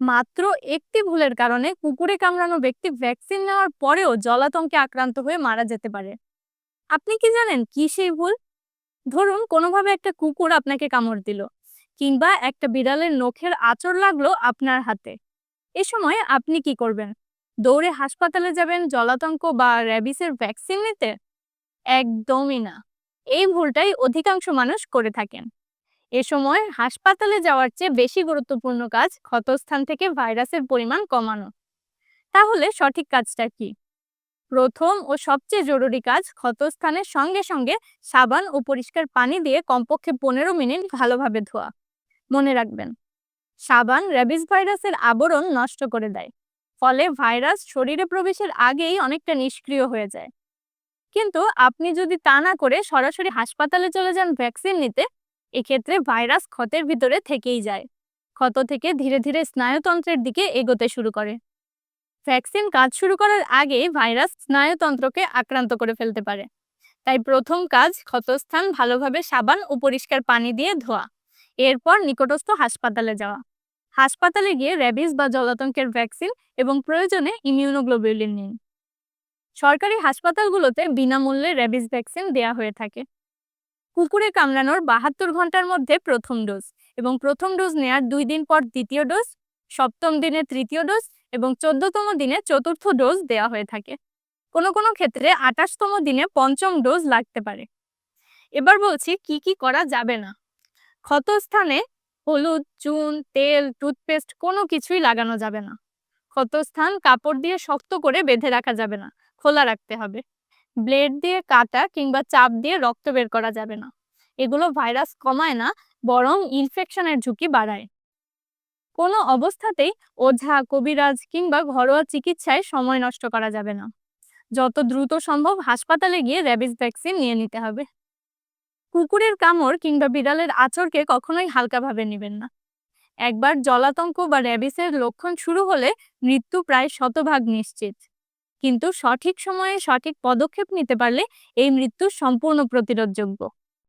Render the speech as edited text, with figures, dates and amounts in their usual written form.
মাত্র একটি ভুলের কারণে কুকুরে কামড়ানো ব্যক্তি ভ্যাকসিন নেওয়ার পরেও জলাতঙ্কে আক্রান্ত হয়ে মারা যেতে পারে। আপনি কি জানেন কি সেই ভুল? ধরুন কোনোভাবে একটা কুকুর আপনাকে কামড় দিল, কিংবা একটা বিড়ালের নখের আঁচড় লাগলো আপনার হাতে। এ সময় আপনি কি করবেন? দৌড়ে হাসপাতালে যাবেন জলাতঙ্ক বা র্যাবিসের ভ্যাকসিন নিতে? একদমই না। এই ভুলটাই অধিকাংশ মানুষ করে থাকেন। এ সময় হাসপাতালে যাওয়ার চেয়ে বেশি গুরুত্বপূর্ণ কাজ ক্ষতস্থান থেকে ভাইরাসের পরিমাণ কমানো। তাহলে সঠিক কাজটা কি? প্রথম ও সবচেয়ে জরুরি কাজ ক্ষতস্থানের সঙ্গে সঙ্গে সাবান ও পরিষ্কার পানি দিয়ে কমপক্ষে 15 মিনিট ভালোভাবে ধোয়া। মনে রাখবেন, সাবান র্যাবিস ভাইরাসের আবরণ নষ্ট করে দেয়, ফলে ভাইরাস শরীরে প্রবেশের আগেই অনেকটা নিষ্ক্রিয় হয়ে যায়। কিন্তু আপনি যদি তা না করে সরাসরি হাসপাতালে চলে যান ভ্যাকসিন নিতে, এক্ষেত্রে ভাইরাস ক্ষতের ভিতরে থেকেই যায়। ক্ষত থেকে ধীরে ধীরে স্নায়ুতন্ত্রের দিকে এগোতে শুরু করে। ভ্যাকসিন কাজ শুরু করার আগে ভাইরাস স্নায়ুতন্ত্রকে আক্রান্ত করে ফেলতে পারে। তাই প্রথম কাজ ক্ষতস্থান ভালোভাবে সাবান ও পরিষ্কার পানি দিয়ে ধোয়া। এরপর নিকটস্থ হাসপাতালে যাওয়া। হাসপাতালে গিয়ে র্যাবিস বা জলাতঙ্কের ভ্যাকসিন এবং প্রয়োজনে ইমিউনোগ্লোবুলিন নিন। সরকারি হাসপাতালগুলোতে বিনামূল্যে র্যাবিস ভ্যাকসিন দেয়া হয়ে থাকে। কুকুরে কামড়ানোর 72 ঘন্টার মধ্যে প্রথম ডোজ, এবং প্রথম ডোজ নেয়ার 2 দিন পর দ্বিতীয় ডোজ, সপ্তম দিনে তৃতীয় ডোজ এবং 14তম দিনে চতুর্থ ডোজ দেওয়া হয়ে থাকে। কোনো কোনো ক্ষেত্রে 28তম দিনে পঞ্চম ডোজ লাগতে পারে। এবার বলছি কি কি করা যাবে না। ক্ষতস্থানে হলুদ, চুন, তেল, টুথপেস্ট কোনো কিছুই লাগানো যাবে না। ক্ষতস্থান কাপড় দিয়ে শক্ত করে বেঁধে রাখা যাবে না, খোলা রাখতে হবে। ব্লেড দিয়ে কাটা কিংবা চাপ দিয়ে রক্ত বের করা যাবে না। এগুলো ভাইরাস কমায় না, বরং ইনফেকশনের ঝুঁকি বাড়ায়। কোনো অবস্থাতেই ওঝা, কবিরাজ কিংবা ঘরোয়া চিকিৎসায় সময় নষ্ট করা যাবে না। যত দ্রুত সম্ভব হাসপাতালে গিয়ে র্যাবিস ভ্যাকসিন নিয়ে নিতে হবে। কুকুরের কামড় কিংবা বিড়ালের আঁচড়কে কখনোই হালকাভাবে নেবেন না। একবার জলাতঙ্ক বা র্যাবিসের লক্ষণ শুরু হলে মৃত্যু প্রায় শতভাগ নিশ্চিত। কিন্তু সঠিক সময়ে সঠিক পদক্ষেপ নিতে পারলে এই মৃত্যু সম্পূর্ণ প্রতিরোধযোগ্য।